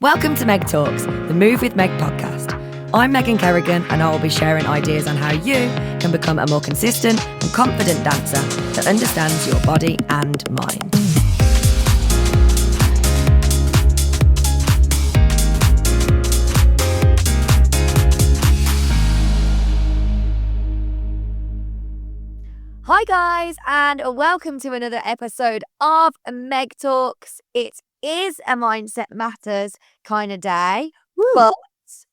Welcome to Meg Talks, the Move with Meg podcast. I'm Megan Kerrigan, and I will be sharing ideas on how you can become a more consistent and confident dancer that understands your body and mind. Hi guys, and welcome to another episode of Meg Talks. It is a Mindset Matters kind of day, but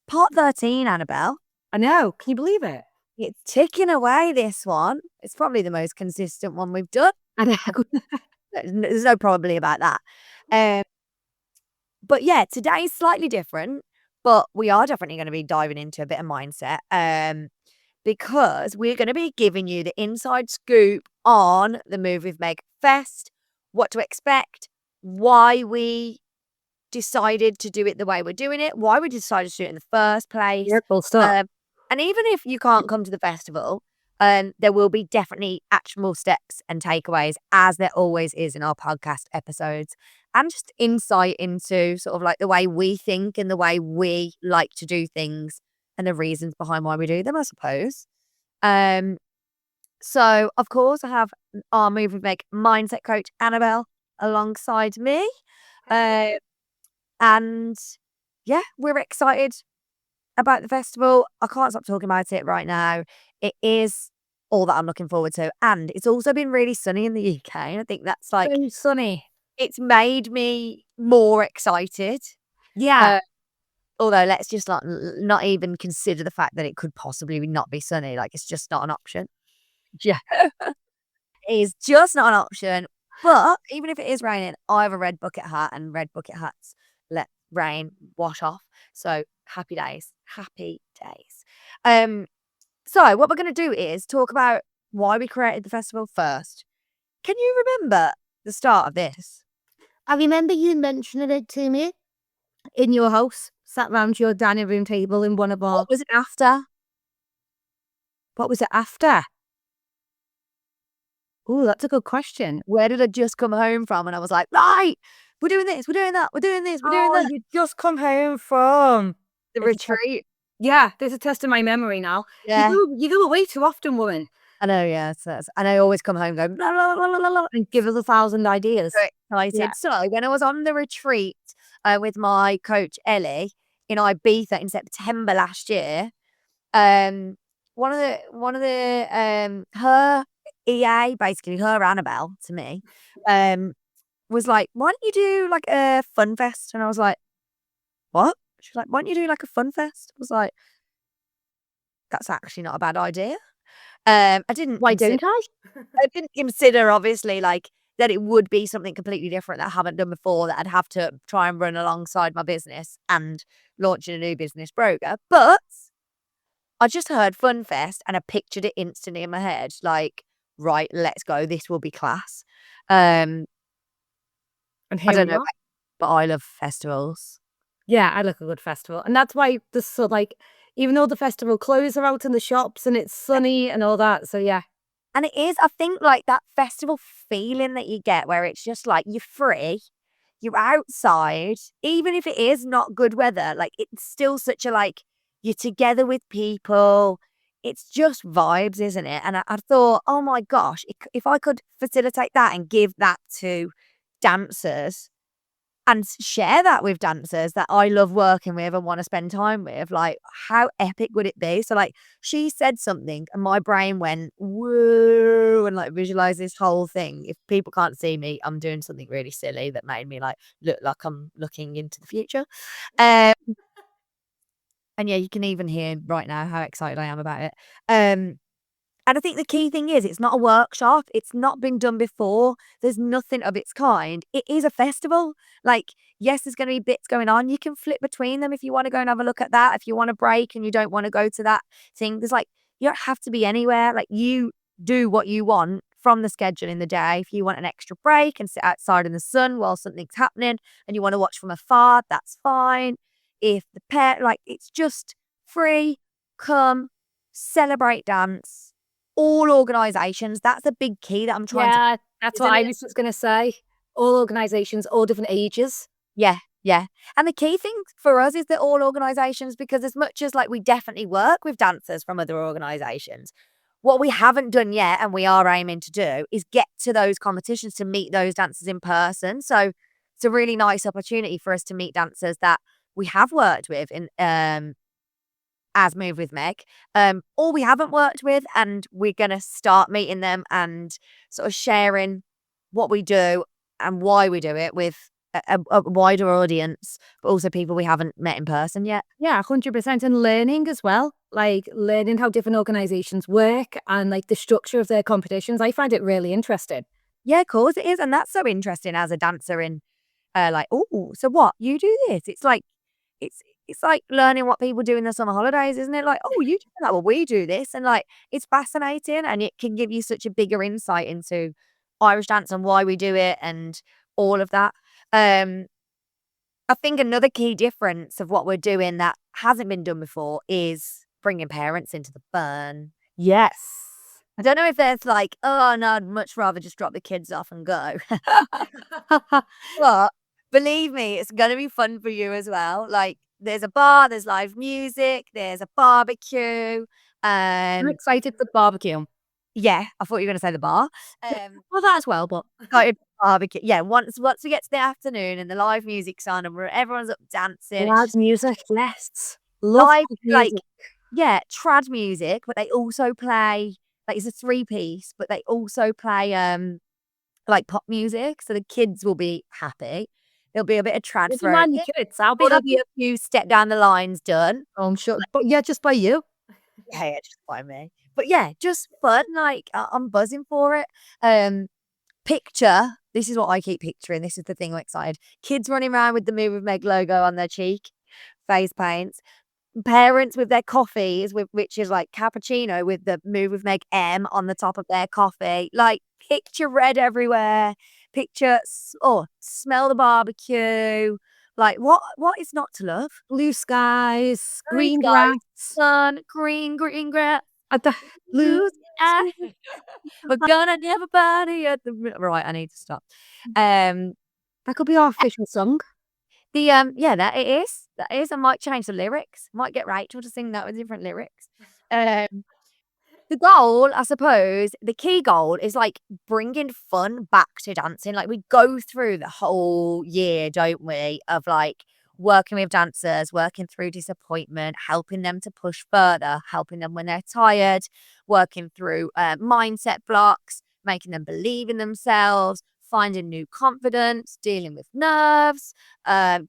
part 13, Annabelle. I know. Can you believe it? It's ticking away, this one. It's probably the most consistent one we've done. I know. There's no probably about that. But yeah, today's slightly different, but we are definitely going to be diving into a bit of mindset. Because we're going to be giving you the inside scoop on the Move with Meg Fest, what to expect, why we decided to do it the way we're doing it, why we decided to do it in the first place. Yeah, full stop. And even if you can't come to the festival, there will be definitely actionable steps and takeaways, as there always is in our podcast episodes, and just insight into sort of like the way we think and the way we like to do things and the reasons behind why we do them, I suppose. So, of course, I have our Move with Meg mindset coach, Annabelle, alongside me. And yeah, we're excited about the festival. I can't stop talking about it right now. It is all that I'm looking forward to. And it's also been really sunny in the UK. And I think that's like... So sunny. It's made me more excited. Yeah. Although let's just not even consider the fact that it could possibly not be sunny. Like, it's just not an option. Yeah. It is just not an option. But even if it is raining, I have a red bucket hat, and red bucket hats let rain wash off. So happy days. Happy days. So what we're going to do is talk about why we created the festival first. Can you remember the start of this? I remember you mentioning it to me in your house, sat round your dining room table in one of our... What was it after? What was it after? Oh, that's a good question. Where did I just come home from? And I was like, right, we're doing this, we're doing that, we're doing this, we're doing that. You just come home from The retreat. Yeah, there's a test of my memory now. Yeah. You go away too often, woman. I know, yeah. And I always come home going, blah, blah, blah, blah, blah, and give us 1,000 ideas. so excited. Yeah. So when I was on the retreat with my coach, Ellie, in Ibiza in September last year, one of the her EA, basically her Annabelle to me, was like, why don't you do like a fun fest? And I was like, what? She's like, why don't you do like a fun fest? I was like, that's actually not a bad idea. I didn't. Why don't I? I didn't consider, obviously, like that it would be something completely different that I haven't done before, that I'd have to try and run alongside my business and launching a new business broker. But I just heard Fun Fest and I pictured it instantly in my head, like, right, let's go. This will be class. And I don't know, but I love festivals. Yeah, I like a good festival. And that's why this, so like, even though the festival clothes are out in the shops and it's sunny and all that. So yeah. And it is, I think, like that festival feeling that you get where it's just like you're free, you're outside, even if it is not good weather, like it's still such a like, you're together with people. It's just vibes, isn't it? And I thought, oh my gosh, if I could facilitate that and give that to dancers and share that with dancers that I love working with and want to spend time with, like, how epic would it be? So, like, she said something and my brain went, whoa, and like visualize this whole thing. If people can't see me, I'm doing something really silly that made me like look like I'm looking into the future. And yeah, you can even hear right now how excited I am about it. And I think the key thing is it's not a workshop. It's not been done before. There's nothing of its kind. It is a festival. Like, yes, there's going to be bits going on. You can flip between them if you want to go and have a look at that. If you want to break and you don't want to go to that thing, there's like, you don't have to be anywhere. Like, you do what you want from the schedule in the day. If you want an extra break and sit outside in the sun while something's happening and you want to watch from afar, that's fine. If the pair, like, it's just free, come, celebrate dance. All organisations, that's a big key that I'm trying to... Yeah, that's what I was going to say. All organisations, all different ages. Yeah, Yeah. And the key thing for us is that all organisations, because as much as like we definitely work with dancers from other organisations, what we haven't done yet and we are aiming to do is get to those competitions to meet those dancers in person. So it's a really nice opportunity for us to meet dancers that we have worked with in as Move with Meg, or we haven't worked with, and we're gonna start meeting them and sort of sharing what we do and why we do it with a wider audience, but also people we haven't met in person yet. Yeah, 100%, and learning as well, like, learning how different organizations work and, like, the structure of their competitions. I find it really interesting. Yeah, of course it is, and that's so interesting as a dancer in, like, "Oh, so what? You do this?" It's it's like learning what people do in the summer holidays, isn't it? Like, "Oh, you do that? Well, we do this," and, like, it's fascinating, and it can give you such a bigger insight into Irish dance and why we do it and all of that. Um, I think another key difference of what we're doing that hasn't been done before is bringing parents into the fun. Yes. I don't know if there's like, "Oh, no, I'd much rather just drop the kids off and go." But believe me, it's gonna be fun for you as well. Like, there's a bar, there's live music, there's a barbecue. I'm Um, excited for barbecue. yeah, I thought you were gonna say the bar. Yeah, well, that as well, but Excited for barbecue. Yeah, once we get to the afternoon and the live music's on and everyone's up dancing, it's live just music, yes. Love live, live like, music. yeah, trad music, but they also play like, it's a three-piece, but they also play, like, pop music, so the kids will be happy. There'll be a bit of trad Would you thrown mind the in, kids? I'll be or there'll happy. be a few step down the lines done. I'm sure, but yeah, just by you. Yeah, yeah, just by me. But yeah, just fun, like, I'm buzzing for it. Um, picture this is what I keep picturing, this is the thing I'm excited. Kids running around with the Move with Meg logo on their cheek, face paints. Parents with their coffees, with which is like cappuccino with the Move with Meg M on the top of their coffee. Like, picture red everywhere. Picture smell the barbecue. Like, what is not to love? Blue skies, Blue green skies, grass, sun, green grass, at the blue. blue sky. We're gonna have a party at the right. I need to stop. Um, That could be our official song. yeah, that it is. That is. I might change the lyrics. Might get Rachel to sing that with different lyrics. Um, The goal, I suppose, the key goal is like bringing fun back to dancing. Like, we go through the whole year, don't we, of like working with dancers, working through disappointment, helping them to push further, helping them when they're tired, working through mindset blocks, making them believe in themselves, finding new confidence, dealing with nerves,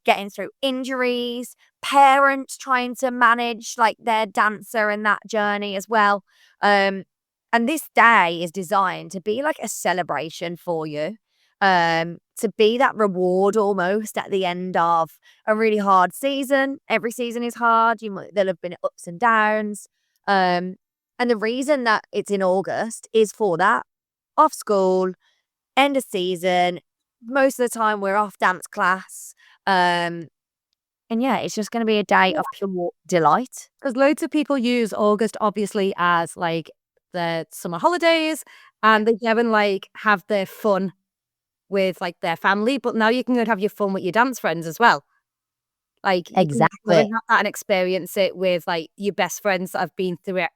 getting through injuries, parents trying to manage like their dancer and that journey as well. Um, and this day is designed to be like a celebration for you, to be that reward almost at the end of a really hard season. Every season is hard. There'll have been ups and downs. And the reason that it's in August is for that. Off school, end of season. Most of the time we're off dance class. And yeah, it's just going to be a day of pure delight. Because loads of people use August obviously as like the summer holidays and they go and like have their fun with like their family, but now you can go and have your fun with your dance friends as well. Like you can go Exactly. and have that and experience it with like your best friends that have been through it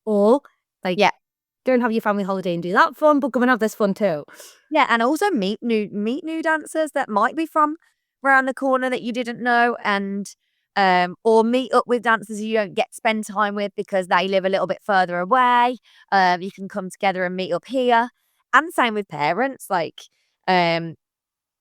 all. Like Yeah. go and have your family holiday and do that fun, but go and have this fun too. Yeah, and also meet new dancers that might be from around the corner that you didn't know, and or meet up with dancers you don't get to spend time with because they live a little bit further away. You can come together and meet up here. And same with parents, like um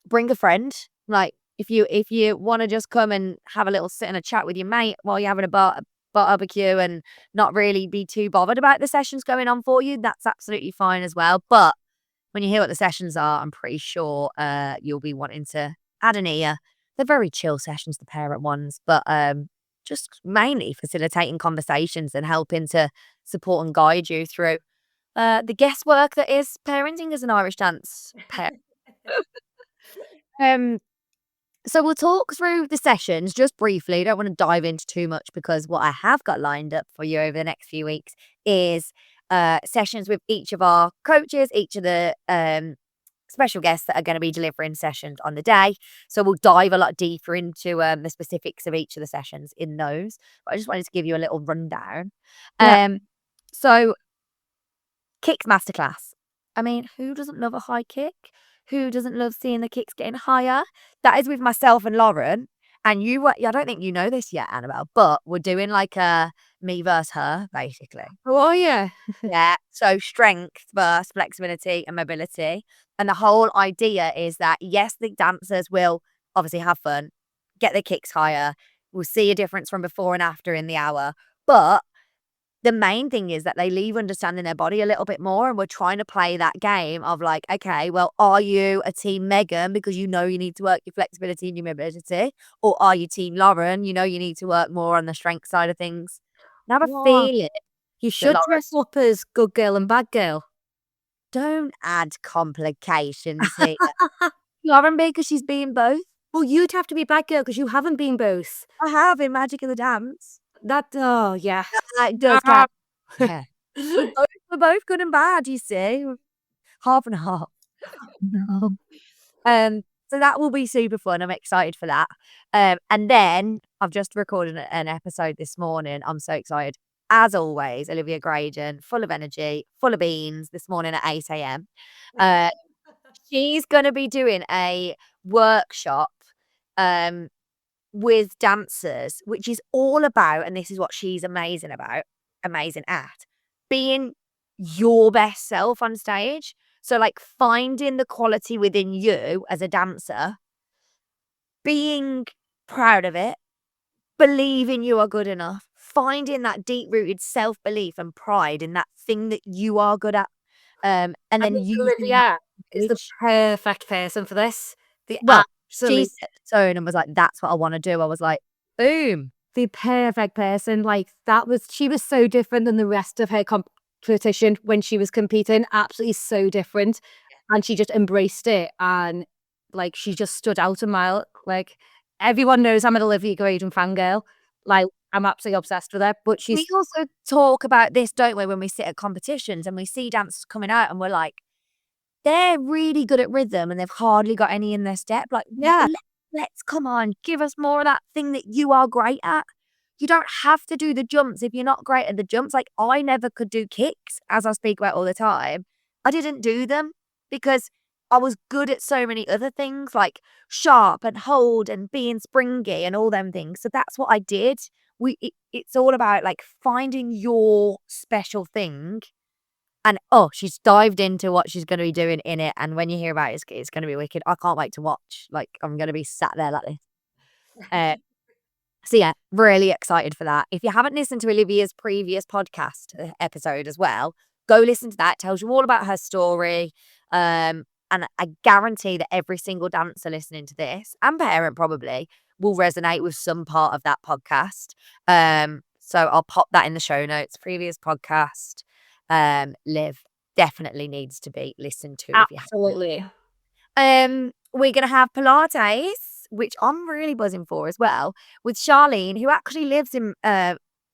bring a friend. Like, if you want to just come and have a little sit and a chat with your mate while you're having a barbecue and not really be too bothered about the sessions going on for you, that's absolutely fine as well. But when you hear what the sessions are, I'm pretty sure you'll be wanting to add an ear. They're very chill sessions, the parent ones, but just mainly facilitating conversations and helping to support and guide you through the guesswork that is parenting as an Irish dance parent. Um, so we'll talk through the sessions just briefly. Don't want to dive into too much because what I have got lined up for you over the next few weeks is sessions with each of our coaches, each of the special guests that are going to be delivering sessions on the day. So we'll dive a lot deeper into the specifics of each of the sessions in those. But I just wanted to give you a little rundown. Yeah. So kicks masterclass. I mean, who doesn't love a high kick? Who doesn't love seeing the kicks getting higher? That is with myself and Lauren. And I don't think you know this yet, Annabelle, but we're doing like a me versus her, basically. Oh, yeah. Yeah. So strength versus flexibility and mobility. And the whole idea is that, yes, the dancers will obviously have fun, get their kicks higher. We'll see a difference from before and after in the hour. But the main thing is that they leave understanding their body a little bit more. And we're trying to play that game of like, okay, well, are you a team Megan because you know you need to work your flexibility and your mobility? Or are you team Lauren? You know you need to work more on the strength side of things. And I have a Wow. feeling You that should Lauren, dress up as good girl and bad girl. don't add complications here. Lauren because she's being both. Well, you'd have to be bad girl because you haven't been both. I have in Magic of the Dance. Oh, yeah. It does count. Yeah. We're both good and bad, you see. Half and half. No. So that will be super fun. I'm excited for that. And then I've just recorded an episode this morning. I'm so excited. As always, Olivia Graydon, full of energy, full of beans this morning at 8 a.m. She's going to be doing a workshop with dancers, which is all about, and this is what she's amazing at, being your best self on stage. So like finding the quality within you as a dancer, being proud of it, believing you are good enough, finding that deep-rooted self-belief and pride in that thing that you are good at. And then using Olivia is the that. perfect person for this. The Well, she absolute, said so and was like, that's what I want to do. I was like, boom. the perfect person. Like she was so different than the rest of her competition when she was competing. Absolutely so different. And she just embraced it. And like, she just stood out a mile. Like, everyone knows I'm an Olivia Graydon fangirl. Like, I'm absolutely obsessed with her. But she's We also talk about this, don't we, when we sit at competitions and we see dancers coming out and we're like, they're really good at rhythm and they've hardly got any in their step. Like, yeah. let's come on, give us more of that thing that you are great at. You don't have to do the jumps if you're not great at the jumps. Like, I never could do kicks, as I speak about all the time. I didn't do them because I was good at so many other things, like sharp and hold and being springy and all them things. So that's what I did. It's all about like finding your special thing. And she's dived into what she's going to be doing in it. And when you hear about it, it's going to be wicked. I can't wait to watch. Like, I'm going to be sat there like this. So yeah, really excited for that. If you haven't listened to Olivia's previous podcast episode as well, go listen to that. It tells you all about her story. And I guarantee that every single dancer listening to this, and parent probably, will resonate with some part of that podcast. So I'll pop that in the show notes. Previous podcast. Liv definitely needs to be listened to. Absolutely. If you haven't. We're gonna have Pilates, which I'm really buzzing for as well, with Charlene, who actually lives in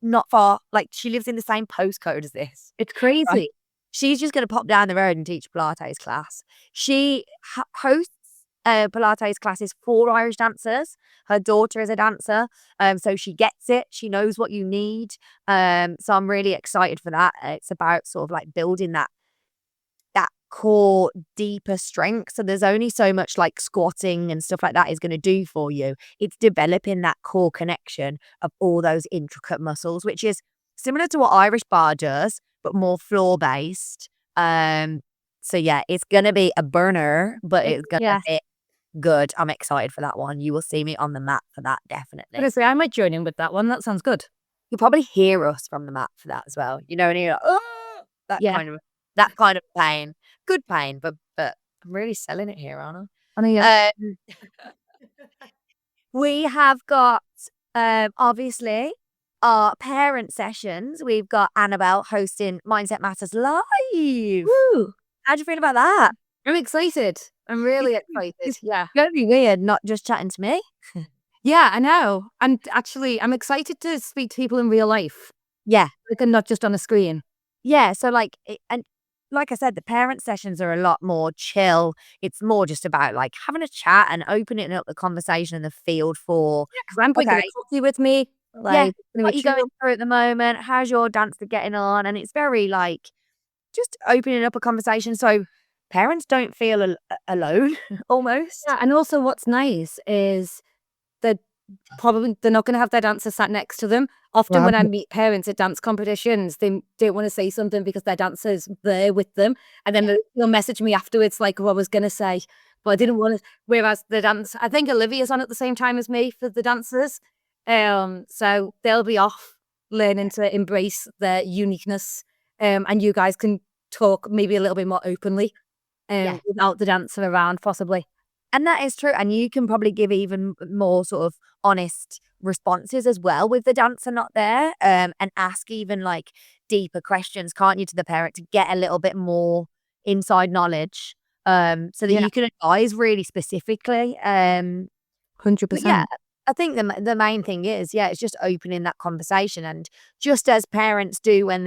not far, like she lives in the same postcode as this. It's crazy. Right? She's just gonna pop down the road and teach Pilates class. She hosts Pilates classes for Irish dancers. Her daughter is a dancer, so she gets it. She knows what you need. So I'm really excited for that. It's about sort of like building that core deeper strength. So there's only so much like squatting and stuff like that is going to do for you. It's developing that core connection of all those intricate muscles, which is similar to what Irish bar does, but more floor based. So yeah, it's gonna be a burner, but it's gonna be good. I'm excited for that one. You will see me on the mat for that, definitely. Honestly, I might join in with that one. That sounds good. You'll probably hear us from the mat for that as well. You know, and you're like, that kind of pain. Good pain, but I'm really selling it here, aren't I? I know. We have got obviously our parent sessions. We've got Annabelle hosting Mindset Matters Live. Woo! How do you feel about that? I'm excited. I'm really excited. Yeah. It's gonna be weird not just chatting to me. Yeah, I know. And actually, I'm excited to speak to people in real life. Yeah. Like, and not just on a screen. Yeah. So like, and like I said, the parent sessions are a lot more chill. It's more just about like having a chat and opening up the conversation in the field for, Because I'm bringing a okay, coffee with me, yeah, like, you know, what are you going chill. through at the moment? How's your dancer getting on? And it's very like just opening up a conversation so parents don't feel alone almost. Yeah, and also what's nice is that probably they're not gonna have their dancer sat next to them. Often Well, when I meet parents at dance competitions, they don't wanna say something because their dancer's there with them, and then yeah, they'll message me afterwards like, "Oh, I was gonna say, but I yeah, didn't wanna." Whereas the dance I think Olivia's on at the same time as me for the dancers, so they'll be off learning to embrace their uniqueness, and you guys can talk maybe a little bit more openly, yeah. without the dancer around possibly. And that is true, and you can probably give even more sort of honest responses as well with the dancer not there, and ask even, like, deeper questions, can't you, to the parent to get a little bit more inside knowledge, so that Yeah, you can advise really specifically, but yeah, 100%. I think the main thing is, yeah, it's just opening that conversation, and just as parents do when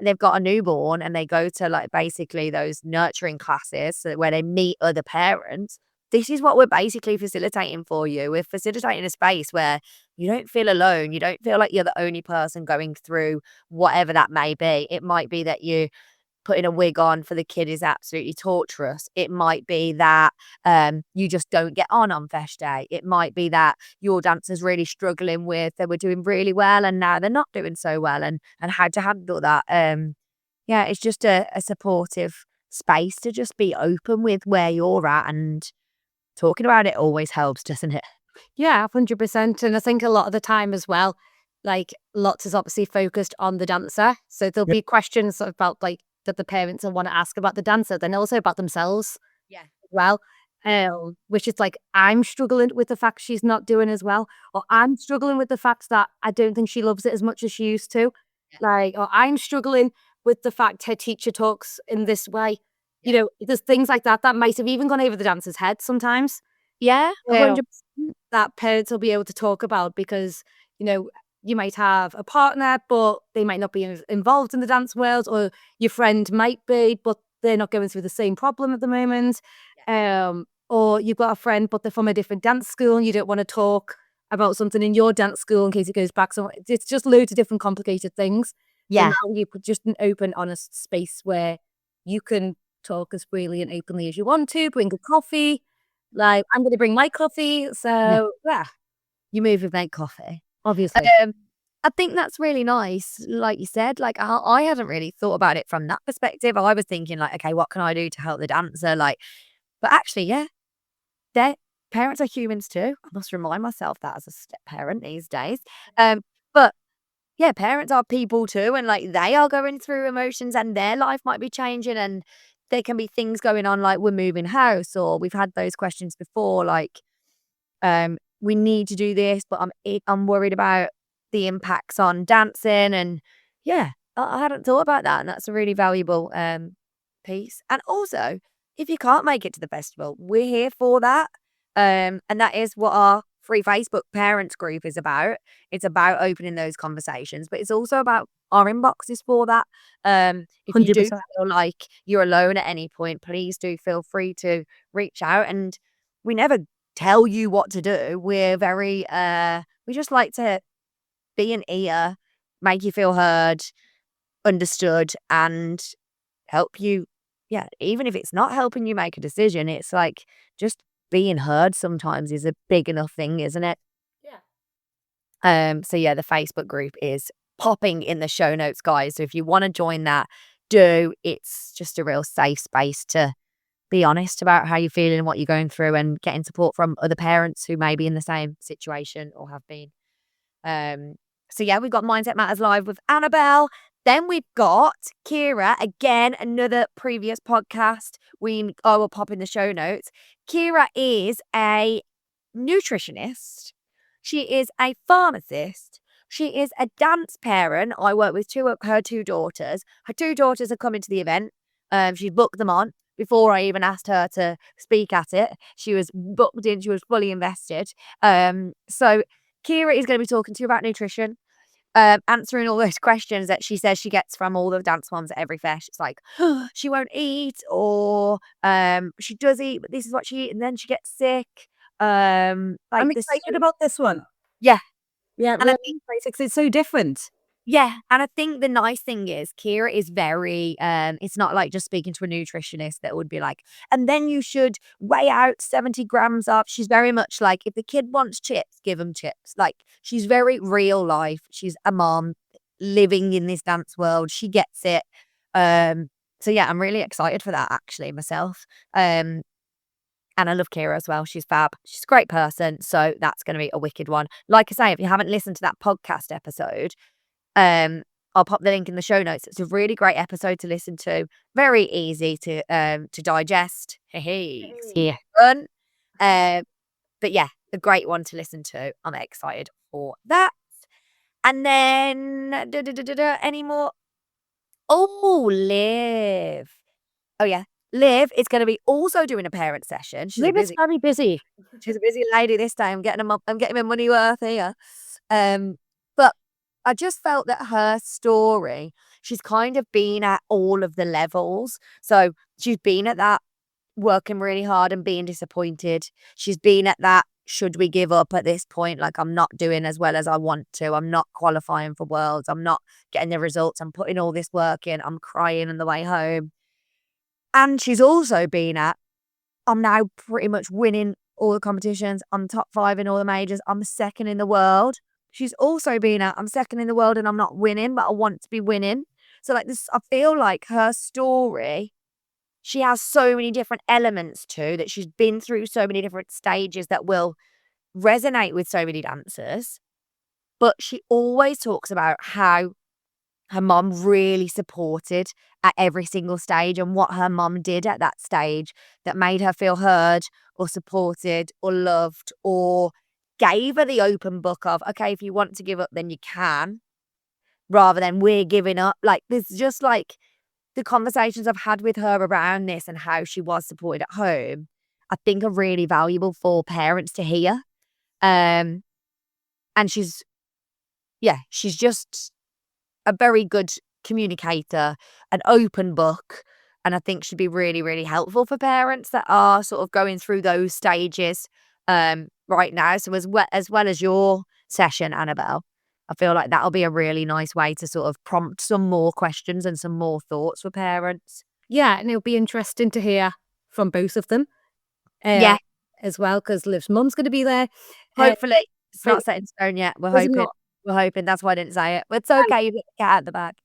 they've got a newborn and they go to, like, basically those nurturing classes, so where they meet other parents, this is what we're basically facilitating for you. We're facilitating a space where you don't feel alone, you don't feel like you're the only person going through whatever that may be. It might be that you putting a wig on for the kid is absolutely torturous. It might be that you just don't get on Fesh Day. It might be that your dancer's really struggling with, they were doing really well and now they're not doing so well, and how to handle that. Yeah, it's just a supportive space to just be open with where you're at, and talking about it always helps, doesn't it? Yeah, 100%. And I think a lot of the time as well, like lots is obviously focused on the dancer. So there'll Yeah. be questions about like that the parents will want to ask about the dancer, then also about themselves Yeah. as well. Which is like I'm struggling with the fact she's not doing as well, or I'm struggling with the fact that I don't think she loves it as much as she used to. Yeah. Like, or I'm struggling with the fact her teacher talks in this way. You Yeah. know, there's things like that that might have even gone over the dancer's head sometimes. Yeah, Um, 100%. that parents will be able to talk about because, you know, you might have a partner, but they might not be involved in the dance world, or your friend might be, but they're not going through the same problem at the moment. Or you've got a friend, but they're from a different dance school and you don't want to talk about something in your dance school in case it goes back. So it's just loads of different complicated things. So Yeah. now you put just an open, honest space where you can talk as freely and openly as you want to, bring a coffee. Like, I'm gonna bring my coffee, Yeah. so yeah, You move with make coffee. obviously. Um, I think that's really nice. Like you said, like I hadn't really thought about it from that perspective. I was thinking like, okay, what can I do to help the dancer? Like, but actually, yeah, their parents are humans too. I must remind myself that as a step parent these days. But yeah, parents are people too, and like they are going through emotions, and their life might be changing, and there can be things going on like we're moving house, or we've had those questions before, like we need to do this, but I'm worried about the impacts on dancing, and yeah, I hadn't thought about that, and that's a really valuable piece. And also, if you can't make it to the festival, we're here for that, and that is what our free Facebook parents group is about. It's about opening those conversations, but it's also about our inboxes for that. If you do 100%. feel like you're alone at any point, please do feel free to reach out, and we never tell you what to do. We're very we just like to be an ear, make you feel heard, understood, and help you. Yeah, even if it's not helping you make a decision, it's like just being heard sometimes is a big enough thing, isn't it? Yeah. So yeah, the Facebook group is popping in the show notes, guys. So if you want to join that, do. It's just a real safe space to be honest about how you're feeling and what you're going through, and getting support from other parents who may be in the same situation or have been. Um, so yeah, we've got Mindset Matters Live with Annabelle. Then we've got Kira, again, another previous podcast. I will pop in the show notes. Kira is a nutritionist. She is a pharmacist. She is a dance parent. I work with her two daughters. Her two daughters are coming to the event. She booked them on before I even asked her to speak at it. She was booked in. She was fully invested. So Kira is going to be talking to you about nutrition. answering all those questions that she says she gets from all the dance moms at every fest. It's like, she won't eat, or she does eat, but this is what she eat, and then she gets sick. I'm excited about this one. Yeah. Yeah, And I really think excited 'cause it's so different. Yeah, and I think the nice thing is Kira is very, it's not like just speaking to a nutritionist that would be like, and then you should weigh out 70 grams up. She's very much like, if the kid wants chips, give them chips. Like, she's very real life. She's a mom living in this dance world. She gets it. So yeah, I'm really excited for that actually myself. And I love Kira as well. She's fab. She's a great person. So that's going to be a wicked one. Like I say, if you haven't listened to that podcast episode, I'll pop the link in the show notes. It's a really great episode to listen to. Very easy to digest. Hey, Yeah. fun. But yeah, a great one to listen to. I'm excited for that. And then any more? Oh, Liv. Oh yeah, Liv is going to be also doing a parent session. She's Liv is very busy. She's a busy lady this day. I'm getting my money worth here. But I just felt that her story, she's kind of been at all of the levels. So she's been at that working really hard and being disappointed. She's been at that, should we give up at this point? Like, I'm not doing as well as I want to. I'm not qualifying for Worlds. I'm not getting the results. I'm putting all this work in. I'm crying on the way home. And she's also been at, I'm now pretty much winning all the competitions. I'm top 5 in all the majors. I'm second in the world. She's also been at, I'm second in the world and I'm not winning, but I want to be winning. So like this, I feel like her story, she has so many different elements to that. She's been through so many different stages that will resonate with so many dancers. But she always talks about how her mom really supported at every single stage and what her mom did at that stage that made her feel heard or supported or loved or gave her the open book of, okay, if you want to give up, then you can, rather than we're giving up. Like, there's just like the conversations I've had with her around this and how she was supported at home, I think are really valuable for parents to hear. And she's just a very good communicator, an open book, and I think should be really, really helpful for parents that are sort of going through those stages right now. So as well as your session, Annabelle, I feel like that'll be a really nice way to sort of prompt some more questions and some more thoughts for parents. Yeah, and it'll be interesting to hear from both of them. Yeah. As well, because Liv's mum's going to be there. Hopefully. It's not set in stone yet. We're Was it hoping. not? We're hoping. That's why I didn't say it. But it's okay. You get the cat at the back.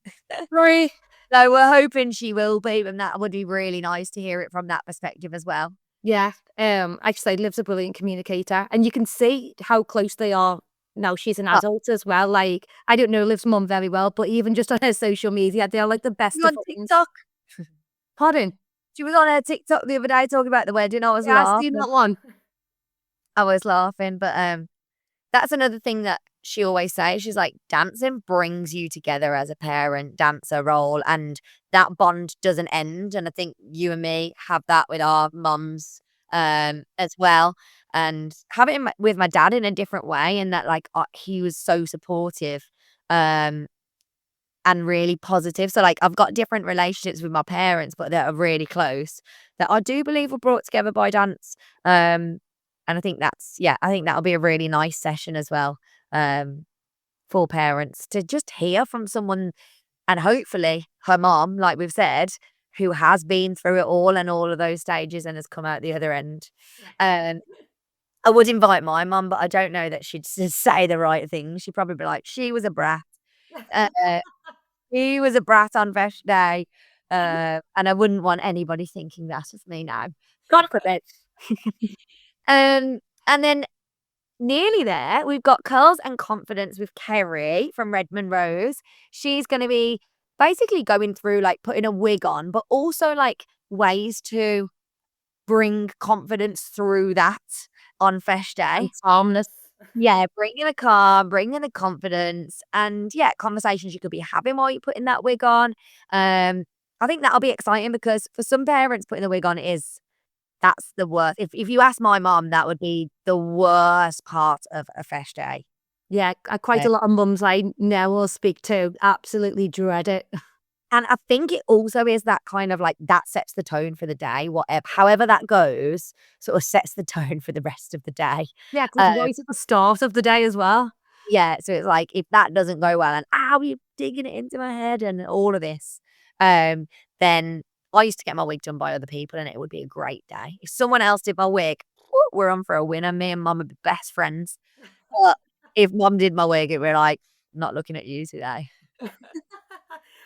Sorry. So we're hoping she will be, and that would be really nice to hear it from that perspective as well. Yeah. Actually, Liv's a brilliant communicator, and you can see how close they are now. She's an adult as well. Like, I don't know Liv's mum very well, but even just on her social media, they're like the best You of on friends. TikTok? Pardon? She was on her TikTok the other day talking about the wedding. I was Yeah, I laughing. seen that one. I was laughing, but that's another thing that she always says. She's like, dancing brings you together as a parent, dancer role, and that bond doesn't end. And I think you and me have that with our mums as well, and have it with my dad in a different way. And that like he was so supportive and really positive. So like I've got different relationships with my parents, but that are really close, that I do believe were brought together by dance. And I think I think that'll be a really nice session as well for parents to just hear from someone, and hopefully her mom, like we've said, who has been through it all and all of those stages and has come out the other end. I would invite my mum, but I don't know that she'd say the right thing. She'd probably be like, she was a brat. She was a brat on Fest Day. And I wouldn't want anybody thinking that of me now. God forbid. And then nearly there, we've got Curls and Confidence with Kerry from Redmond Rose. She's going to be basically going through like putting a wig on, but also like ways to bring confidence through that on Fest Day. And calmness. Yeah, bringing the calm, bringing the confidence, and yeah, conversations you could be having while you're putting that wig on. I think that'll be exciting because for some parents, putting the wig on that's the worst. If you ask my mom, that would be the worst part of a Fest Day. Yeah, quite a lot of mums I know or speak to absolutely dread it. And I think it also is that kind of like that sets the tone for the day, whatever, however that goes, sort of sets the tone for the rest of the day. Yeah, 'cause Um, it's right at the start of the day as well. yeah, so it's like if that doesn't go well and ow, you're digging it into my head and all of this, then I used to get my wig done by other people and it would be a great day. If someone else did my wig, woo, we're on for a winner. Me and mum would be best friends. But if mum did my wig, it'd be like, not looking at you today.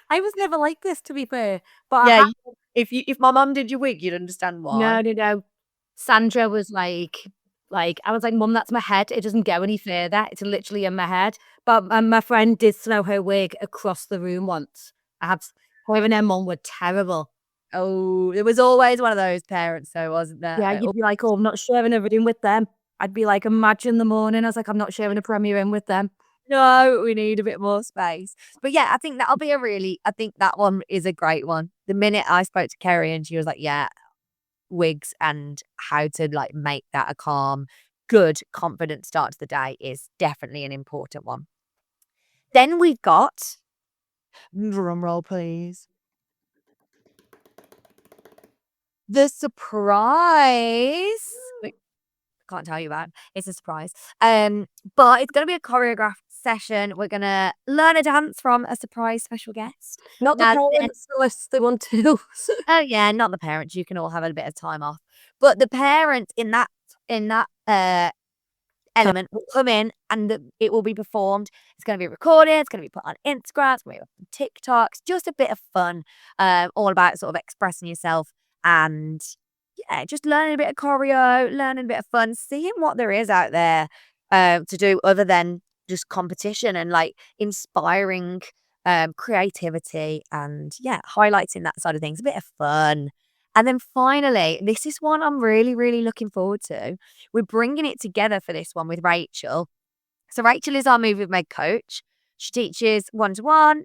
I was never like this, to be fair, but I Yeah, ha if my mum did your wig, you'd understand why. no, no, no. Sandra was like I was like, "Mum, that's my head. It doesn't go any further. It's literally in my head." But, my friend did throw her wig across the room once. Her and her mum were terrible. Oh, there was always one of those parents though, wasn't Yeah, there? you'd be like, "Oh, I'm not sharing a room with them." I'd be like, "Imagine the morning." I was like, "I'm not sharing a Premier Inn with them." No, we need a bit more space. But yeah, I think that'll be I think that one is a great one. The minute I spoke to Kerry and she was like, yeah, wigs and how to like make that a calm, good, confident start to the day is definitely an important one. Then we've got, drum roll please, the surprise. Can't tell you about. It's a surprise. But it's gonna be a choreographed session. We're gonna learn a dance from a surprise special guest. Not the Now, then, parents, unless they want to. oh yeah, not the parents. You can all have a bit of time off, but the parents in that element will come in and it will be performed. It's gonna be recorded. It's gonna be put on Instagram. It's gonna be on TikToks. Just a bit of fun. All about sort of expressing yourself and yeah, just learning a bit of choreo, learning a bit of fun, seeing what there is out there to do other than just competition and like inspiring creativity and yeah, highlighting that side of things, a bit of fun. And then finally, this is one I'm really, really looking forward to. We're bringing it together for this one with Rachel. So Rachel is our Move with Meg coach. She teaches one-to-one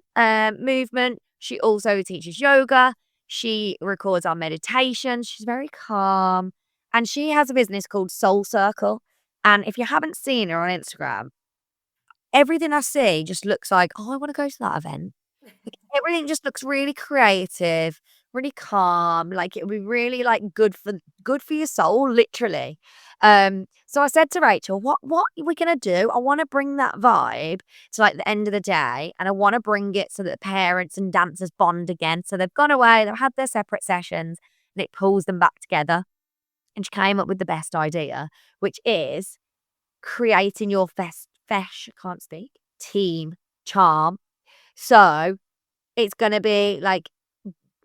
movement. She also teaches yoga. She records our meditations. She's very calm. And she has a business called Soul Circle. And if you haven't seen her on Instagram, everything I see just looks like, oh, I want to go to that event. Like, everything just looks really creative, really calm. Like it would be really like good for your soul, literally. So I said to Rachel, what are we gonna do? I want to bring that vibe to like the end of the day, and I want to bring it so that the parents and dancers bond again. So they've gone away, they've had their separate sessions, and it pulls them back together. And she came up with the best idea, which is creating your can't speak, team charm. So it's gonna be like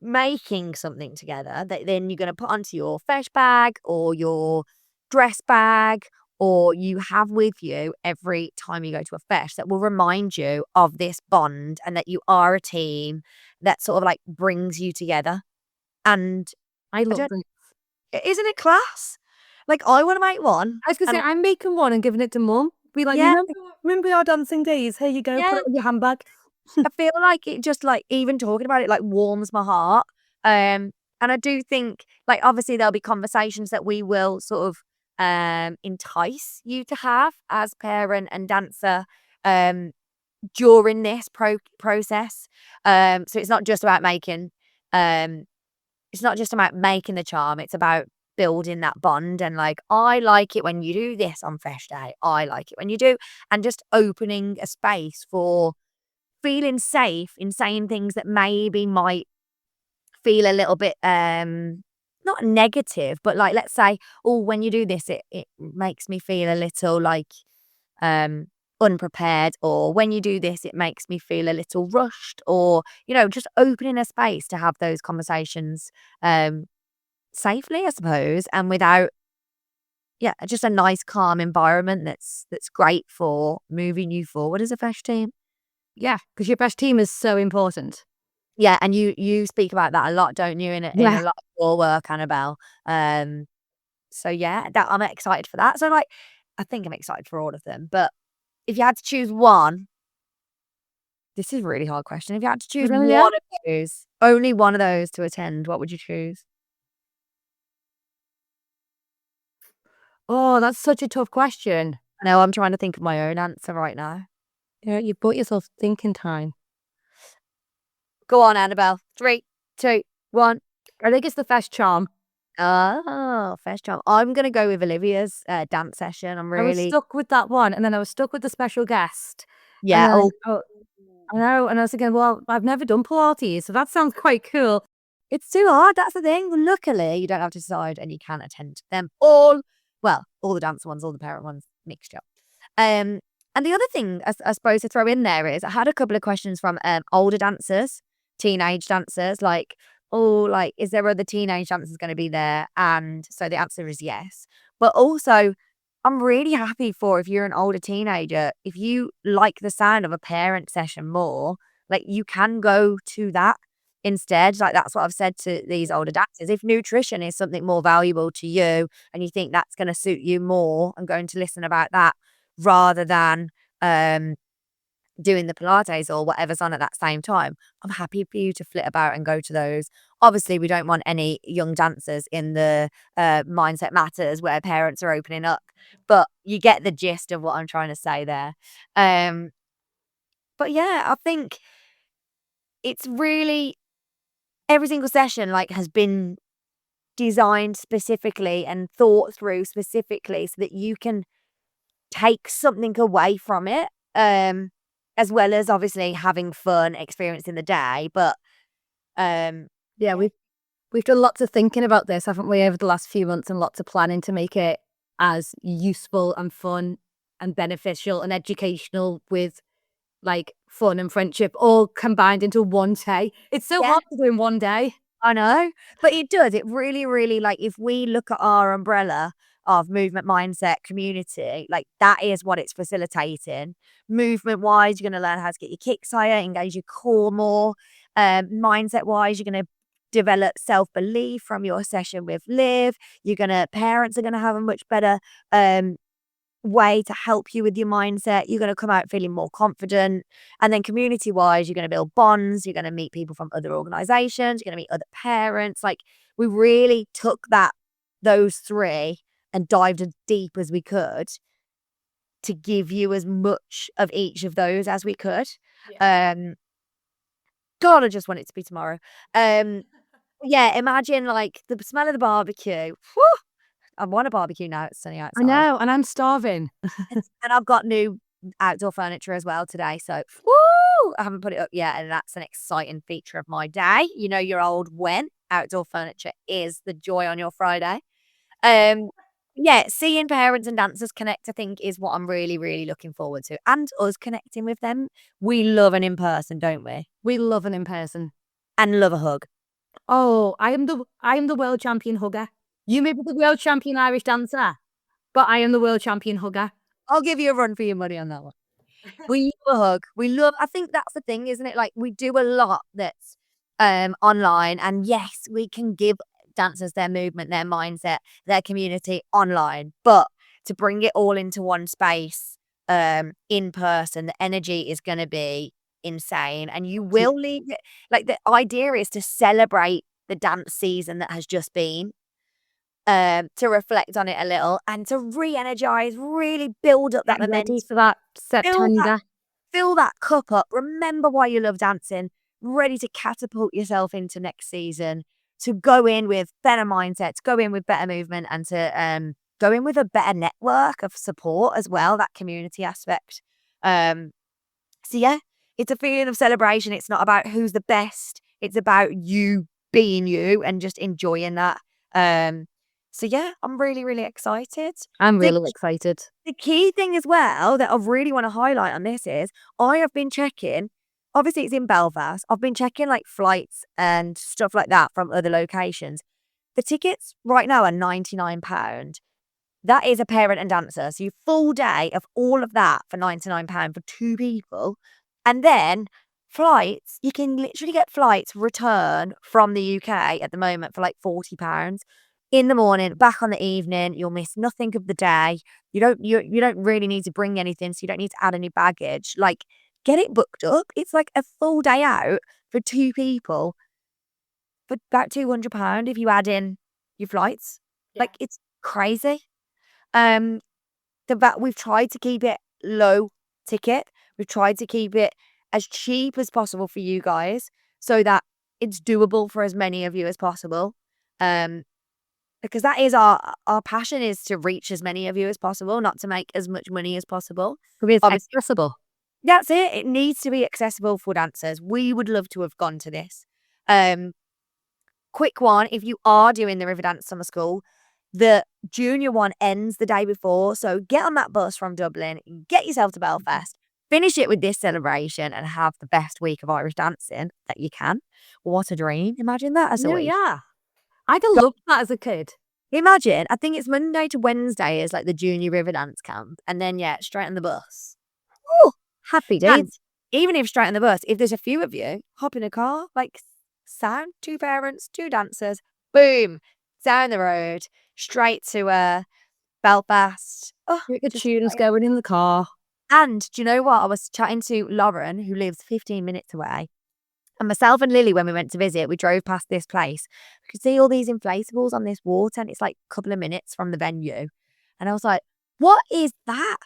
making something together that then you're gonna put onto your fesh bag or your dress bag or you have with you every time you go to a fesh that will remind you of this bond and that you are a team that sort of like brings you together. And I I love don't them. isn't it class? Like I wanna make one I was gonna say, and I'm making one and giving it to mum. Be like, yeah, remember our dancing days? Here you go, put yeah. it in your handbag." I feel like it just like even talking about it like warms my heart. And I do think like obviously there'll be conversations that we will sort of entice you to have as parent and dancer um during this process. So um it's not just about making the charm, it's about building that bond and like I like it when you do this on Fresh Day. I like it when you do and just opening a space for feeling safe in saying things that maybe might feel a little bit, not negative, but like, let's say, "Oh, when you do this, it makes me feel a little like, um, unprepared," or, "When you do this, it makes me feel a little rushed," or, just opening a space to have those conversations, safely, I suppose, and without yeah, just a nice calm environment that's great for moving you forward as a fresh team. Yeah, because your best team is so important. Yeah, and you speak about that a lot, don't you, in a Yeah. lot of your work, Annabelle? So yeah, that I'm excited for that. So like, I think I'm excited for all of them, but if you had to choose one, this is a really hard question. If you had to choose Yeah. one of those, only one of those to attend, what would you choose? Oh, that's such a tough question. I know I'm trying to think of my own answer right now. Yeah, you bought yourself thinking time. Go on, Annabelle. 3, 2, 1. I think it's the Fest charm. Oh, first job. I'm gonna go with Olivia's dance session. I'm I was really, stuck with that one, and then I was stuck with the special guest. And yeah. then Oh, I know, and I was thinking, well, I've never done Pilates, so that sounds quite cool. it's too hard. That's the thing. Luckily, you don't have to decide, and you can attend them all. Well, all the dance ones, all the parent ones, mixture. And the other thing I suppose to throw in there is I had a couple of questions from older dancers, teenage dancers, like, oh, like, is there other teenage dancers going to be there? And so the answer is yes. But also, I'm really happy for if you're an older teenager, if you like the sound of a parent session more, like you can go to that instead. Like that's what I've said to these older dancers. If nutrition is something more valuable to you and you think that's going to suit you more, I'm going to listen about that rather than um doing the Pilates or whatever's on at that same time. I'm happy for you to flit about and go to those. Obviously, we don't want any young dancers in the Mindset Matters where parents are opening up, but you get the gist of what I'm trying to say there. Um, but yeah, I think it's really every single session like has been designed specifically and thought through specifically so that you can take something away from it. As well as obviously having fun, experiencing the day. But Yeah, yeah, we've done lots of thinking about this, haven't we, over the last few months, and lots of planning to make it as useful and fun and beneficial and educational with like fun and friendship all combined into one day. It's so yeah, hard to do in one day. I know. But it does. It really, really like if we look at our umbrella of movement mindset community, like that is what it's facilitating. Movement wise, you're gonna learn how to get your kicks higher, engage your core more. Mindset wise, you're gonna develop self-belief from your session with Liv. Parents are gonna have a much better um way to help you with your mindset. You're going to come out feeling more confident. And then community wise, you're going to build bonds. You're going to meet people from other organizations. You're going to meet other parents. Like we really took those three and dived as deep as we could to give you as much of each of those as we could. God, I just want it to be tomorrow. Yeah, imagine like the smell of the barbecue. Whew, I want a barbecue now. It's sunny I outside. know, and I'm starving. And I've got new outdoor furniture as well today, so woo! I haven't put it up yet, and that's an exciting feature of my day. You know your old when outdoor furniture is the joy on your Friday. Um, yeah, seeing parents and dancers connect, I think, is what I'm really, really looking forward to, and us connecting with them. We love an in person, don't we? We love an in person. And love a hug. Oh, I am the world champion hugger. You may be the world champion Irish dancer, but I am the world champion hugger. I'll give you a run for your money on that one. We love a hug. I think that's the thing, isn't it? Like we do a lot that's online and yes, we can give dancers their movement, their mindset, their community online, but to bring it all into one space in person, the energy is going to be insane and you will leave it like the idea is to celebrate the dance season that has just been to reflect on it a little and to re-energize, really build up that Get ready momentum. for that Fill that September. fill that cup up. Remember why you love dancing. Ready to catapult yourself into next season. To go in with better mindset, to go in with better movement, and to go in with a better network of support as well. That community aspect. So yeah, it's a feeling of celebration. It's not about who's the best. It's about you being you and just enjoying that. Um, so yeah, I'm really, really excited. I'm The really excited. the key thing as well that I really want to highlight on this is I have been checking, obviously it's in Belfast, I've been checking like flights and stuff like that from other locations. The tickets right now are £99. That is a parent and dancer. So you full day of all of that for £99 for two people. And then flights, you can literally get flights return from the UK at the moment for like £40 in the morning, back on the evening. You'll miss nothing of the day. You don't really need to bring anything, so you don't need to add any baggage. Like get it booked up. It's like a full day out for two people for about £200 if you add in your flights. Yeah. Like it's crazy. Um, we've tried to keep it low ticket. We've tried to keep it as cheap as possible for you guys so that it's doable for as many of you as possible. Because that is our passion, is to reach as many of you as possible, not to make as much money as possible. It's Obviously, accessible. that's it. It needs to be accessible for dancers. We would love to have gone to this. Quick one, if you are doing the Riverdance Summer School, the junior one ends the day before. So get on that bus from Dublin, get yourself to Belfast, finish it with this celebration and have the best week of Irish dancing that you can. What a dream. Imagine that as a week. Yeah. I'd have loved that as a kid. Imagine, I think it's Monday to Wednesday is like the junior Riverdance camp. And then, yeah, straight on the bus. Oh, happy days. And even if straight on the bus, if there's a few of you, hop in a car, like sound, 2 parents, 2 dancers, boom, down the road, straight to Belfast. Oh, Get the tunes going in the car. and do you know what? I was chatting to Lauren, who lives 15 minutes away. And myself and Lily, when we went to visit, we drove past this place. We could see all these inflatables on this water, and it's like a couple of minutes from the venue. And I was like, what is that?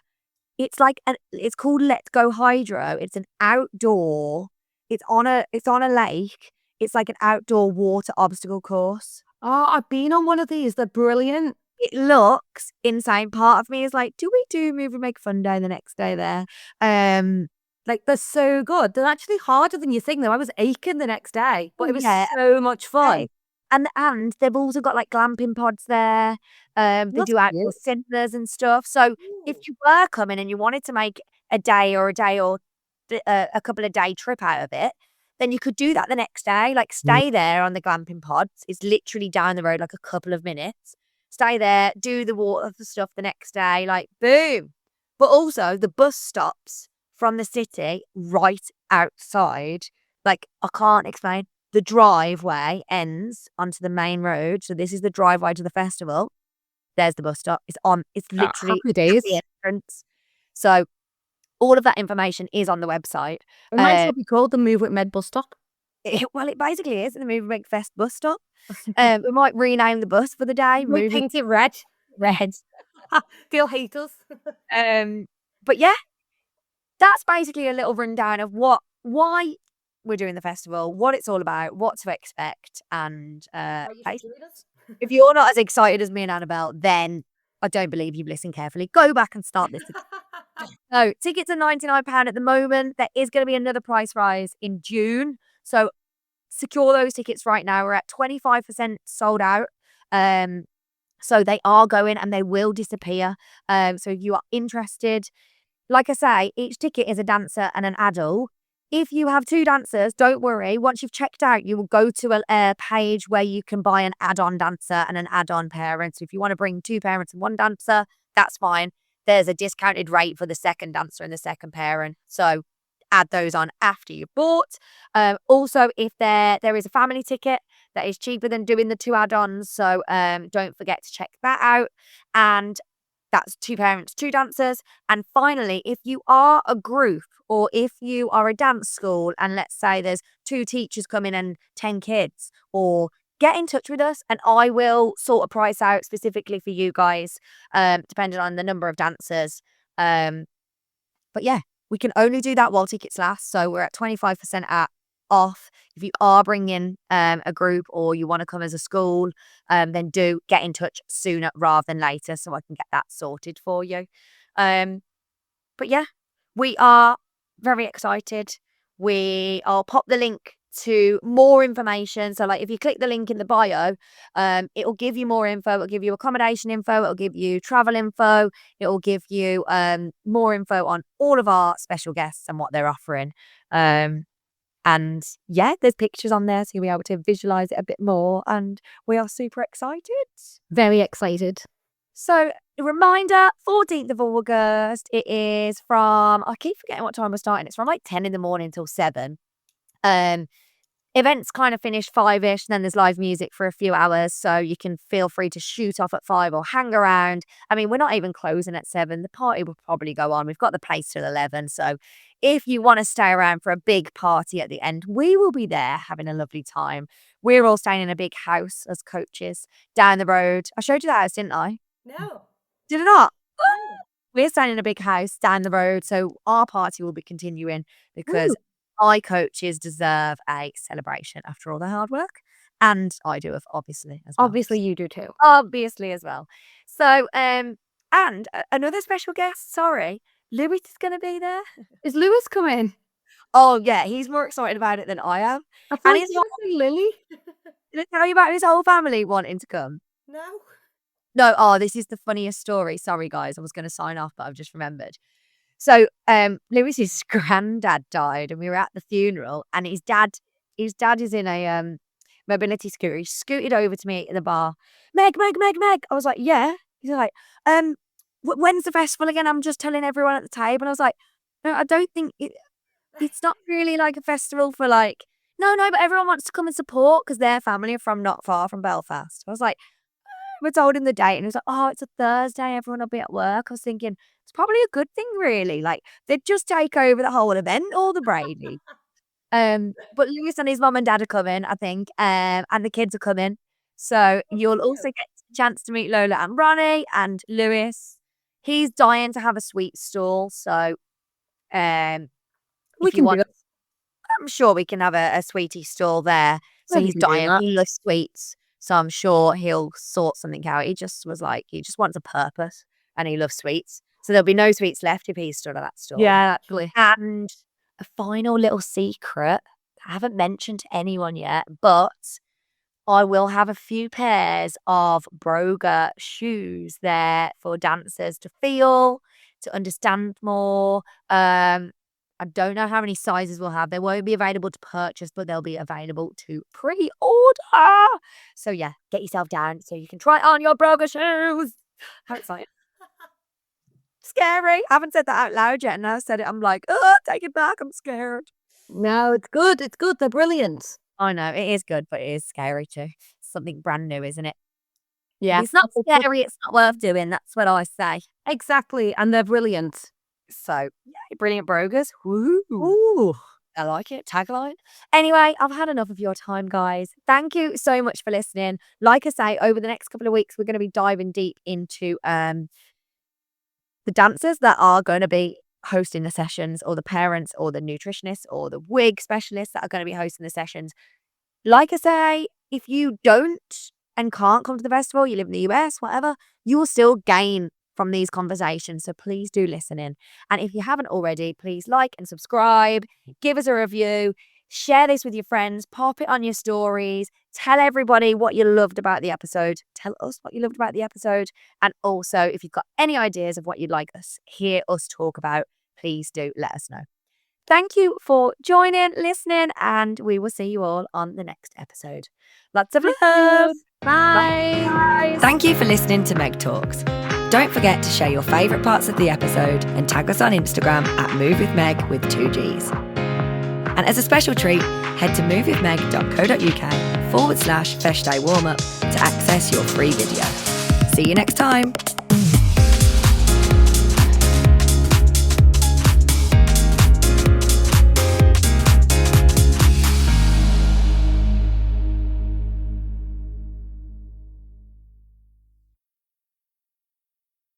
It's like it's called Let's Go Hydro. It's an outdoor. It's on a lake. It's like an outdoor water obstacle course. Oh, I've been on one of these. They're brilliant. It looks insane. Part of me is like, do we do Move and Make Fun Day the next day there? Like, they're so good. They're actually harder than you think, though. I was aching the next day, but it was Yeah. so much fun. And they've also got like glamping pods there. They That's do outdoor cinemas and stuff. So if you were coming and you wanted to make a day or a couple of day trip out of it, then you could do that the next day. Like stay there on the glamping pods. It's literally down the road, like a couple of minutes. Stay there, do the water stuff the next day, like boom. But also the bus stops from the city right outside. Like I can't explain. The driveway ends onto the main road. So this is the driveway to the festival. There's the bus stop. It's literally happy days. the entrance. So all of that information is on the website. It might as well be called the Move with Med bus stop. It basically is the Move Meg Fest bus stop. We might rename the bus for the day. Paint it red. Red. They'll hate us. But yeah, that's basically a little rundown of why we're doing the festival, what it's all about, what to expect, and if you're not as excited as me and Annabelle, then I don't believe you've listened carefully. Go back and start this again. So tickets are £99 at the moment. There is going to be another price rise in June. So secure those tickets right now. We're at 25% sold out. So they are going and they will disappear. So if you are interested, like I say, each ticket is a dancer and an adult. If you have 2 dancers, don't worry. Once you've checked out, you will go to a page where you can buy an add-on dancer and an add-on parent. So if you want to bring 2 parents and 1 dancer, that's fine. There's a discounted rate for the second dancer and the second parent. So add those on after you've bought. Also, if there is a family ticket, that is cheaper than doing the 2 add-ons. So don't forget to check that out. And that's 2 parents, 2 dancers. And finally, if you are a group or if you are a dance school and let's say there's 2 teachers coming and 10 kids, or get in touch with us and I will sort a price out specifically for you guys, depending on the number of dancers. But yeah, we can only do that while tickets last. So we're at 25% off. If you are bringing a group or you want to come as a school, then do get in touch sooner rather than later so I can get that sorted for you. But yeah, we are very excited. I'll pop the link to more information. So like if you click the link in the bio, it will give you more info. It'll give you accommodation info. It'll give you travel info. It will give you more info on all of our special guests and what they're offering. And yeah, there's pictures on there so you'll be able to visualize it a bit more. And we are super excited. Very excited. So a reminder, 14th of August, it is from, I keep forgetting what time we're starting. It's from like 10 in the morning till 7. Events kind of finish 5-ish, then there's live music for a few hours, so you can feel free to shoot off at 5 or hang around. I mean, we're not even closing at 7. The party will probably go on. We've got the place till 11, so if you want to stay around for a big party at the end, we will be there having a lovely time. We're all staying in a big house as coaches down the road. I showed you that house, didn't I? No. Did I not? we're staying in a big house down the road, so our party will be continuing because my coaches deserve a celebration after all their hard work. And I do, obviously, as well. Obviously, you do too. Obviously, as well. So, and another special guest, sorry, Louis is going to be there. Is Lewis coming? Oh, yeah, he's more excited about it than I am. I And thought his you were saying Lily. Did I tell you about his whole family wanting to come? No. No, this is the funniest story. Sorry, guys, I was going to sign off, but I've just remembered. So, Lewis's granddad died, and we were at the funeral, and his dad is in a mobility scooter. He scooted over to me in the bar. Meg. I was like, yeah. He's like, when's the festival again? I'm just telling everyone at the table. And I was like, no, I don't think it's not really like a festival for like, no, but everyone wants to come and support because their family are from not far from Belfast. I was like, we told him the date, and he was like, oh, it's a Thursday, everyone will be at work. I was thinking, it's probably a good thing, really. Like, they'd just take over the whole event, all the Brady. But Lewis and his mum and dad are coming, I think, and the kids are coming. So you'll also get a chance to meet Lola and Ronnie and Lewis. He's dying to have a sweet stall, so We can do it. I'm sure we can have a sweetie stall there. So Well, we he's can do dying. that. He loves sweets. So I'm sure he'll sort something out. He just was like, he just wants a purpose and he loves sweets. So there'll be no sweets left if he's stood at that stall. Yeah, actually. And a final little secret I haven't mentioned to anyone yet, but I will have a few pairs of Broga shoes there for dancers to feel, to understand more. I don't know how many sizes we'll have. They won't be available to purchase, but they'll be available to pre-order. So yeah, get yourself down so you can try on your Broga shoes. How exciting. Scary. I haven't said that out loud yet, and I said it. I'm like, oh, take it back. I'm scared. No, it's good. It's good. They're brilliant. I know, it is good, but it is scary too. Something brand new, isn't it? Yeah. If it's not scary, it's not worth doing. That's what I say. Exactly. And they're brilliant. So, yeah, brilliant Brogas. Woo. Ooh, I like it. Tagline. Anyway, I've had enough of your time, guys. Thank you so much for listening. Like I say, over the next couple of weeks, we're going to be diving deep into the dancers that are going to be hosting the sessions, or the parents, or the nutritionists, or the wig specialists that are going to be hosting the sessions. Like I say, if you don't and can't come to the festival, you live in the US, whatever, you will still gain from these conversations. So please do listen in. And if you haven't already, please like and subscribe, give us a review, share this with your friends, pop it on your stories, tell everybody what you loved about the episode. Tell us what you loved about the episode. And also, if you've got any ideas of what you'd like hear us talk about, please do let us know. Thank you for joining, listening, and we will see you all on the next episode. Lots of love. Bye. Bye. Thank you for listening to Meg Talks. Don't forget to share your favourite parts of the episode and tag us on Instagram at MoveWithMeg with 2 Gs. And as a special treat, head to movewithmeg.co.uk/Fest Day Warmup to access your free video. See you next time.